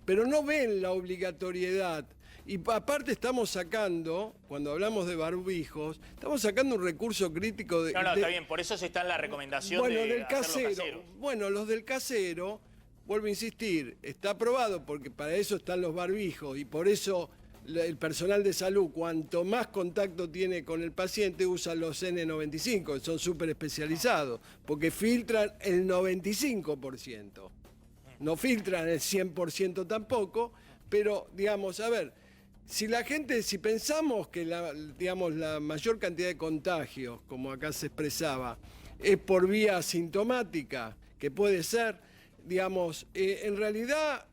H: pero no ven la obligatoriedad. Y aparte estamos sacando, cuando hablamos de barbijos, estamos sacando un recurso crítico de...
C: No, está bien, por eso se está en la recomendación
H: del
C: hacerlo
H: casero. Bueno, los del casero, vuelvo a insistir, está aprobado porque para eso están los barbijos y por eso el personal de salud, cuanto más contacto tiene con el paciente, usa los N95, que son súper especializados, porque filtran el 95%. No filtran el 100% tampoco, pero digamos, a ver... Si pensamos que la mayor cantidad de contagios, como acá se expresaba, es por vía asintomática, que puede ser, digamos, en realidad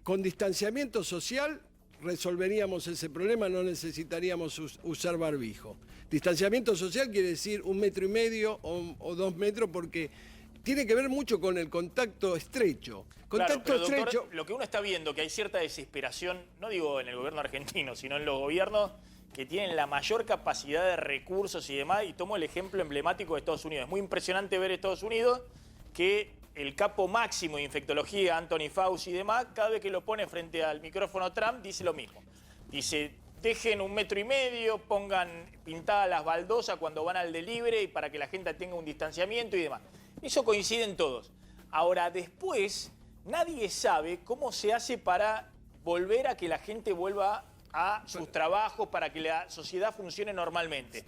H: con distanciamiento social resolveríamos ese problema, no necesitaríamos usar barbijo. Distanciamiento social quiere decir 1,5 metros o 2 metros, porque tiene que ver mucho con el contacto estrecho.
C: Claro, pero, doctor, lo que uno está viendo, que hay cierta desesperación, no digo en el gobierno argentino, sino en los gobiernos que tienen la mayor capacidad de recursos y demás, y tomo el ejemplo emblemático de Estados Unidos. Es muy impresionante ver Estados Unidos que el capo máximo de infectología, Anthony Fauci y demás, cada vez que lo pone frente al micrófono Trump, dice lo mismo. Dice, dejen 1,5 metros, pongan pintadas las baldosas cuando van al delivery y para que la gente tenga un distanciamiento y demás. Eso coinciden todos. Ahora, después, nadie sabe cómo se hace para volver a que la gente vuelva a sus trabajos, para que la sociedad funcione normalmente.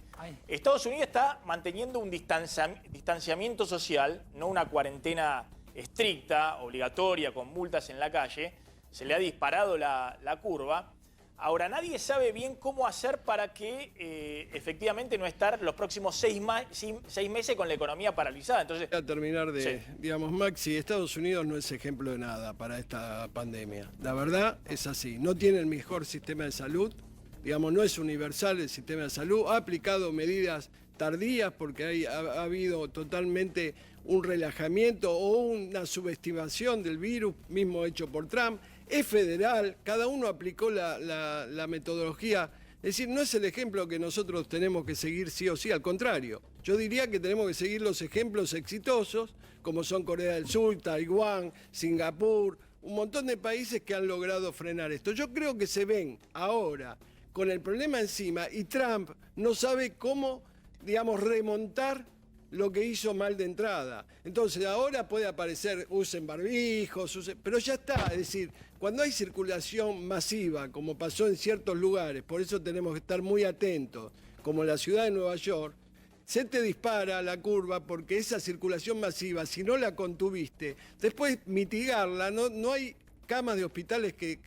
C: Estados Unidos está manteniendo un distanciamiento social, no una cuarentena estricta, obligatoria, con multas en la calle. Se le ha disparado la curva. Ahora, nadie sabe bien cómo hacer para que efectivamente no estar los próximos 6 meses con la economía paralizada. Entonces,
H: a terminar digamos, Maxi, Estados Unidos no es ejemplo de nada para esta pandemia. La verdad es así. No tiene el mejor sistema de salud, digamos, no es universal el sistema de salud. Ha aplicado medidas tardías porque ha habido totalmente un relajamiento o una subestimación del virus, mismo hecho por Trump. Es federal, cada uno aplicó la metodología. Es decir, no es el ejemplo que nosotros tenemos que seguir sí o sí, al contrario. Yo diría que tenemos que seguir los ejemplos exitosos, como son Corea del Sur, Taiwán, Singapur, un montón de países que han logrado frenar esto. Yo creo que se ven ahora con el problema encima y Trump no sabe cómo, digamos, remontar lo que hizo mal de entrada. Entonces ahora puede aparecer, usen barbijos, pero ya está. Es decir, cuando hay circulación masiva, como pasó en ciertos lugares, por eso tenemos que estar muy atentos, como en la ciudad de Nueva York, se te dispara la curva porque esa circulación masiva, si no la contuviste, después mitigarla, no hay camas de hospitales que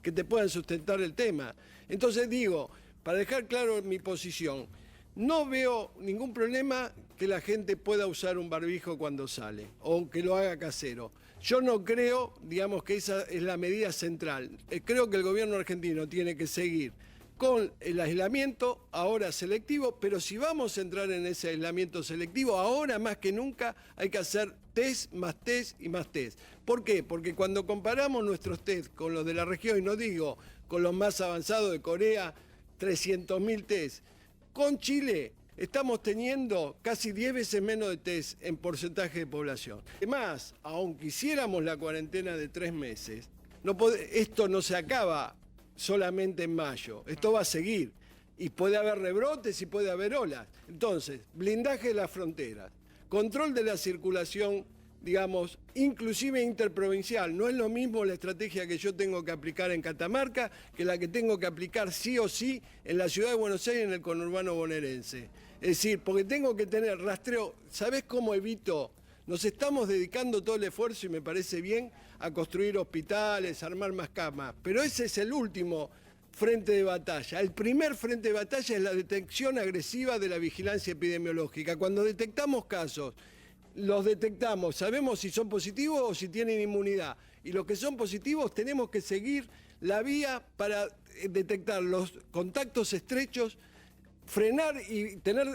H: te puedan sustentar el tema. Entonces digo, para dejar claro mi posición, no veo ningún problema que la gente pueda usar un barbijo cuando sale o que lo haga casero. Yo no creo, digamos, que esa es la medida central. Creo que el gobierno argentino tiene que seguir con el aislamiento, ahora selectivo, pero si vamos a entrar en ese aislamiento selectivo, ahora más que nunca hay que hacer test más test y más test. ¿Por qué? Porque cuando comparamos nuestros test con los de la región, y no digo con los más avanzados de Corea, 300.000 test, con Chile estamos teniendo casi 10 veces menos de test en porcentaje de población. Además, aunque hiciéramos la cuarentena de 3 meses, esto no se acaba solamente en mayo, esto va a seguir. Y puede haber rebrotes y puede haber olas. Entonces, blindaje de las fronteras, control de la circulación, digamos, inclusive interprovincial. No es lo mismo la estrategia que yo tengo que aplicar en Catamarca que la que tengo que aplicar sí o sí en la ciudad de Buenos Aires, en el conurbano bonaerense. Es decir, porque tengo que tener rastreo. ¿Sabés cómo evito? Nos estamos dedicando todo el esfuerzo, y me parece bien, a construir hospitales, armar más camas. Pero ese es el último frente de batalla. El primer frente de batalla es la detección agresiva de la vigilancia epidemiológica. Cuando detectamos casos, los detectamos, sabemos si son positivos o si tienen inmunidad. Y los que son positivos tenemos que seguir la vía para detectar los contactos estrechos, frenar y tener,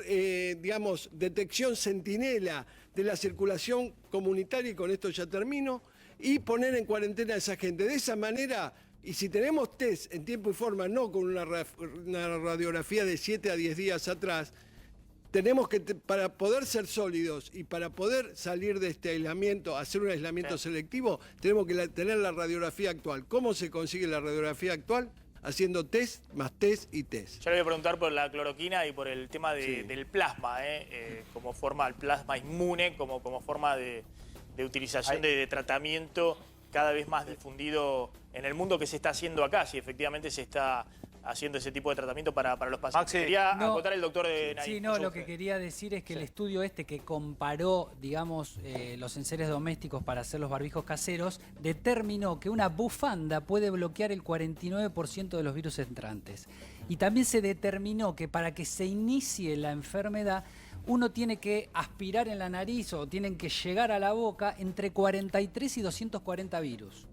H: digamos, detección centinela de la circulación comunitaria, y con esto ya termino, y poner en cuarentena a esa gente. De esa manera, y si tenemos test en tiempo y forma, no con una radiografía de 7 a 10 días atrás, tenemos que, para poder ser sólidos y para poder salir de este aislamiento, hacer un aislamiento selectivo, tenemos que tener la radiografía actual. ¿Cómo se consigue la radiografía actual? Haciendo test, más test y test.
C: Yo le voy a preguntar por la cloroquina y por el tema del plasma, como forma, el plasma inmune, como forma de utilización de tratamiento cada vez más difundido en el mundo, que se está haciendo acá, si efectivamente se está haciendo ese tipo de tratamiento para los pacientes.
E: Maxi,
C: quería acotar el doctor de Naim.
D: Sí, no, lo que quería decir es que el estudio que comparó, digamos, los enseres domésticos para hacer los barbijos caseros, determinó que una bufanda puede bloquear el 49% de los virus entrantes. Y también se determinó que para que se inicie la enfermedad, uno tiene que aspirar en la nariz o tienen que llegar a la boca entre 43 y 240 virus.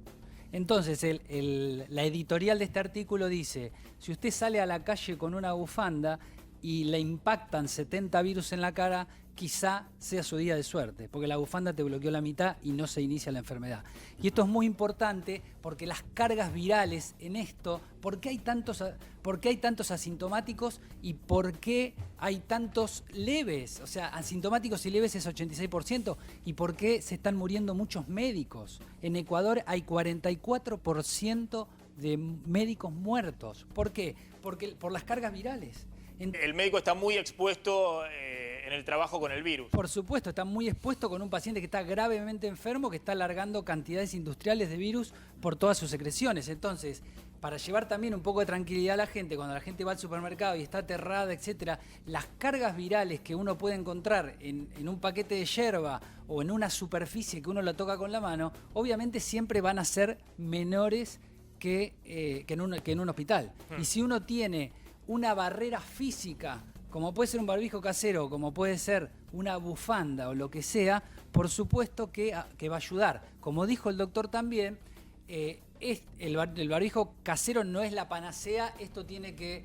D: Entonces, la editorial de este artículo dice, si usted sale a la calle con una bufanda y le impactan 70 virus en la cara, quizá sea su día de suerte, porque la bufanda te bloqueó la mitad y no se inicia la enfermedad. Y esto es muy importante porque las cargas virales en esto, ¿por qué hay tantos asintomáticos y por qué hay tantos leves? O sea, asintomáticos y leves es 86%. ¿Y por qué se están muriendo muchos médicos? En Ecuador hay 44% de médicos muertos. ¿Por qué? Por las cargas virales.
C: El médico está muy expuesto en el trabajo con el virus.
D: Por supuesto, está muy expuesto con un paciente que está gravemente enfermo, que está alargando cantidades industriales de virus por todas sus secreciones. Entonces, para llevar también un poco de tranquilidad a la gente, cuando la gente va al supermercado y está aterrada, etcétera, las cargas virales que uno puede encontrar en un paquete de yerba o en una superficie que uno la toca con la mano, obviamente siempre van a ser menores que en un hospital. Y si uno tiene una barrera física, como puede ser un barbijo casero, como puede ser una bufanda o lo que sea, por supuesto que va a ayudar. Como dijo el doctor también, el barbijo casero no es la panacea, esto tiene que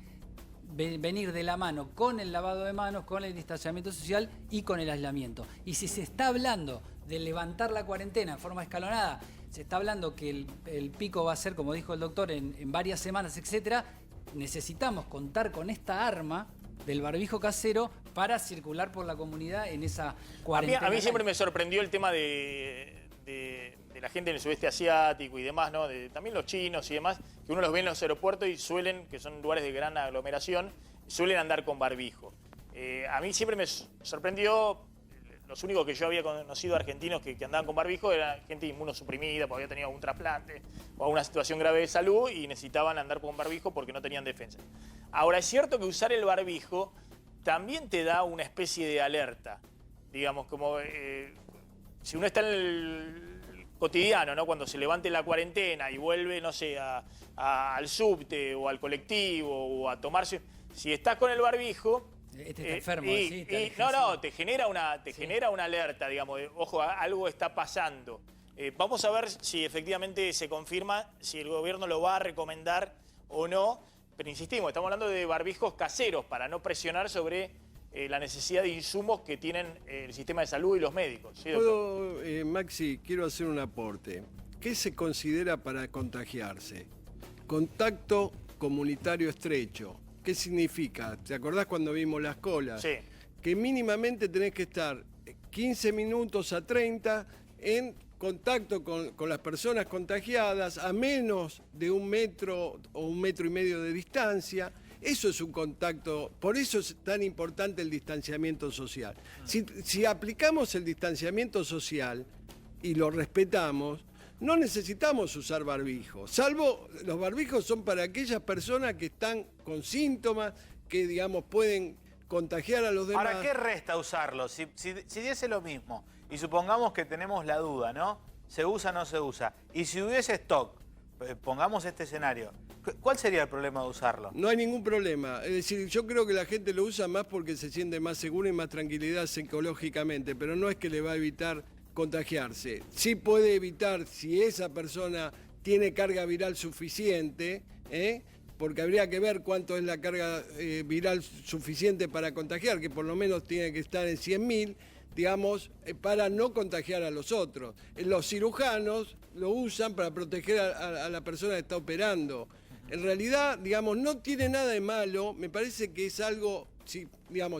D: venir de la mano con el lavado de manos, con el distanciamiento social y con el aislamiento. Y si se está hablando de levantar la cuarentena en forma escalonada, se está hablando que el pico va a ser, como dijo el doctor, en varias semanas, etcétera, necesitamos contar con esta arma del barbijo casero para circular por la comunidad en esa cuarentena.
C: A mí siempre me sorprendió el tema de la gente en el sudeste asiático y demás, ¿no? También los chinos y demás, que uno los ve en los aeropuertos y suelen, que son lugares de gran aglomeración, suelen andar con barbijo. A mí siempre me sorprendió, los únicos que yo había conocido argentinos que andaban con barbijo eran gente inmunosuprimida, porque había tenido algún trasplante o alguna situación grave de salud y necesitaban andar con barbijo porque no tenían defensa. Ahora, es cierto que usar el barbijo también te da una especie de alerta, digamos, como si uno está en el cotidiano, ¿no? Cuando se levante la cuarentena y vuelve, no sé, al subte o al colectivo o a tomarse... Si estás con el barbijo...
D: Este está enfermo, ¿sí?
C: Te genera una alerta, digamos, ojo, algo está pasando. Vamos a ver si efectivamente se confirma, si el gobierno lo va a recomendar o no, pero insistimos, estamos hablando de barbijos caseros para no presionar sobre la necesidad de insumos que tienen el sistema de salud y los médicos. ¿Sí, doctor?
H: Maxi, quiero hacer un aporte. ¿Qué se considera para contagiarse? Contacto comunitario estrecho. ¿Qué significa? ¿Te acordás cuando vimos las colas?
C: Sí.
H: Que mínimamente tenés que estar 15 minutos a 30 en contacto con las personas contagiadas a menos de 1 metro o 1,5 metros de distancia. Eso es un contacto, por eso es tan importante el distanciamiento social. Si aplicamos el distanciamiento social y lo respetamos, no necesitamos usar barbijos, salvo los barbijos son para aquellas personas que están con síntomas, que digamos pueden contagiar a los demás.
E: Ahora, ¿qué resta usarlo? Si diese lo mismo, y supongamos que tenemos la duda, ¿no? ¿Se usa o no se usa? Y si hubiese stock, pongamos este escenario, ¿cuál sería el problema de usarlo?
H: No hay ningún problema. Es decir, yo creo que la gente lo usa más porque se siente más segura y más tranquilidad psicológicamente, pero no es que le va a evitar contagiarse. Sí puede evitar si esa persona tiene carga viral suficiente, porque habría que ver cuánto es la carga viral suficiente para contagiar, que por lo menos tiene que estar en 100.000, digamos, para no contagiar a los otros. Los cirujanos lo usan para proteger a la persona que está operando. En realidad, digamos, no tiene nada de malo, me parece que es algo, si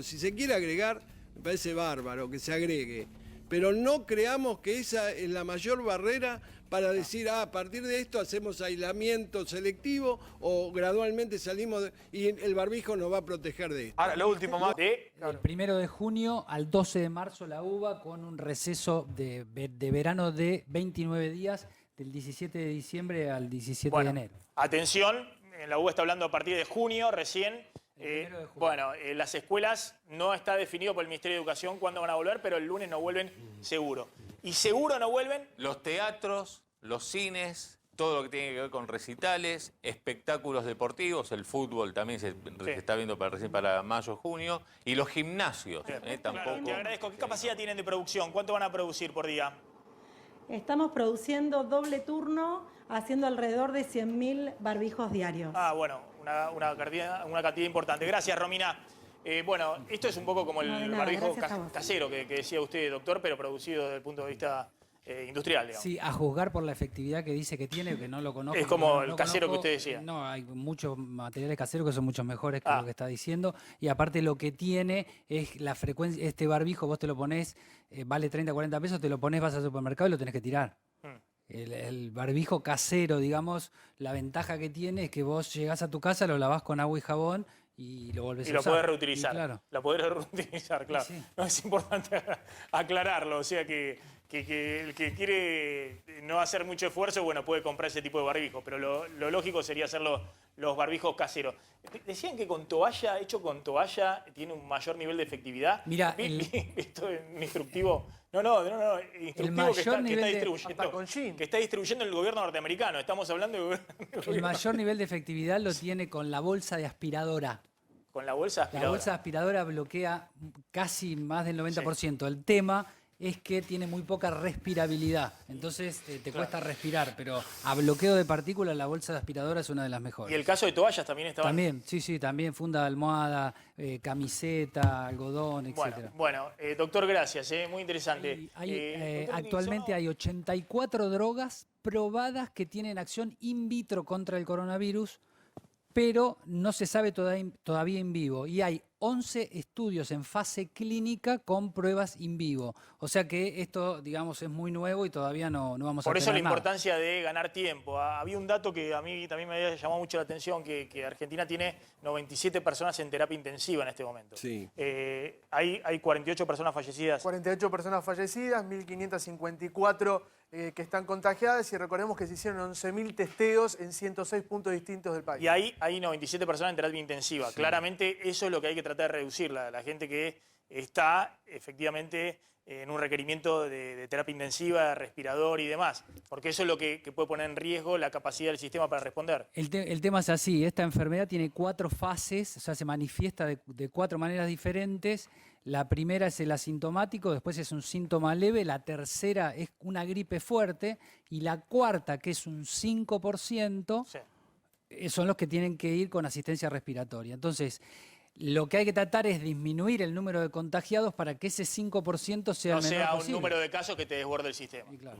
H: se quiere agregar, me parece bárbaro que se agregue. Pero no creamos que esa es la mayor barrera para decir, a partir de esto hacemos aislamiento selectivo o gradualmente salimos y el barbijo nos va a proteger de esto.
E: Ahora, lo último, más.
D: El 1 de junio al 12 de marzo la UBA con un receso de verano de 29 días, del 17 de diciembre al 17 de enero.
C: Atención, la UBA está hablando a partir de junio recién. Las escuelas no está definido por el Ministerio de Educación cuándo van a volver, pero el lunes no vuelven seguro. ¿Y seguro no vuelven?
G: Los teatros, los cines, todo lo que tiene que ver con recitales, espectáculos deportivos, el fútbol también se está viendo recién para mayo, junio, y los gimnasios. Tampoco.
C: Te agradezco. ¿Qué capacidad tienen de producción? ¿Cuánto van a producir por día?
I: Estamos produciendo doble turno, haciendo alrededor de 100.000 barbijos diarios.
C: Ah, bueno, una cantidad importante. Gracias, Romina. Bueno, esto es un poco como el
I: No, de nada,
C: barbijo
I: gracias a vos.
C: casero que decía usted, doctor, pero producido desde el punto de vista industrial, digamos.
D: Sí, a juzgar por la efectividad que dice que tiene, que no lo conozco.
C: Es como
D: no
C: el
D: lo
C: casero
D: conozco.
C: que usted decía.
D: No, hay muchos materiales caseros que son mucho mejores que
C: Ah.
D: lo que está diciendo. Y aparte lo que tiene es la frecuencia. Este barbijo vos te lo ponés, vale 30, 40 pesos, te lo ponés, vas al supermercado y lo tenés que tirar. El barbijo casero, digamos, la ventaja que tiene es que vos llegás a tu casa, lo lavás con agua y jabón y lo volvés
C: Y
D: a
C: lo
D: usar.
C: podés reutilizar.
D: Y claro.
C: Lo podés reutilizar, claro.
D: Sí.
C: No, es importante aclararlo. O sea que el que quiere no hacer mucho esfuerzo, bueno, puede comprar ese tipo de barbijo. Pero lo lógico sería hacer los barbijos caseros. Decían que con toalla, hecho con toalla, tiene un mayor nivel de efectividad.
D: Mira,
C: esto es un instructivo. No, instructivo
D: mayor nivel de-
C: que está distribuyendo el gobierno norteamericano. Estamos hablando de
D: El mayor nivel de efectividad lo tiene con la bolsa de aspiradora.
C: con la bolsa
D: La
C: aspiradora.
D: bolsa de aspiradora bloquea casi más del 90%. El tema es que tiene muy poca respirabilidad. Entonces te cuesta respirar, pero a bloqueo de partículas la bolsa de aspiradora es una de las mejores.
C: Y el caso de toallas también estaba.
D: También, sí, también funda de almohada, camiseta, algodón, etc.
C: Bueno, doctor, gracias, muy interesante. Doctor
D: Actualmente
C: Trinzono,
D: hay 84 drogas probadas que tienen acción in vitro contra el coronavirus, pero no se sabe todavía in vivo. Y hay 11 estudios en fase clínica con pruebas in vivo. O sea que esto, digamos, es muy nuevo y todavía no vamos a
C: Por
D: tener
C: eso la
D: nada.
C: importancia de ganar tiempo. Había un dato que a mí también me había llamado mucho la atención, que Argentina tiene 97 personas en terapia intensiva en este momento.
H: Sí.
C: Hay 48 personas fallecidas.
J: 48 personas fallecidas, 1.554 que están contagiadas y recordemos que se hicieron 11.000 testeos en 106 puntos distintos del país.
C: Y hay 97 personas en terapia intensiva. Claramente eso es lo que hay que tratar de reducir, la gente que está efectivamente en un requerimiento de terapia intensiva, respirador y demás. Porque eso es lo que puede poner en riesgo la capacidad del sistema para responder.
D: El tema es así, esta enfermedad tiene 4 fases, o sea, se manifiesta de 4 maneras diferentes. La primera es el asintomático, después es un síntoma leve, la tercera es una gripe fuerte y la cuarta, que es un 5%, son los que tienen que ir con asistencia respiratoria. Entonces, lo que hay que tratar es disminuir el número de contagiados para que ese 5% sea
C: No
D: el menor
C: sea un
D: posible.
C: número de casos que te desborde el sistema.
D: Claro.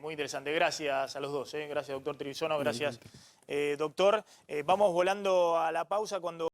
C: Muy interesante. Gracias a los dos. Gracias, doctor Trinzono. Gracias, doctor. Vamos volando a la pausa cuando...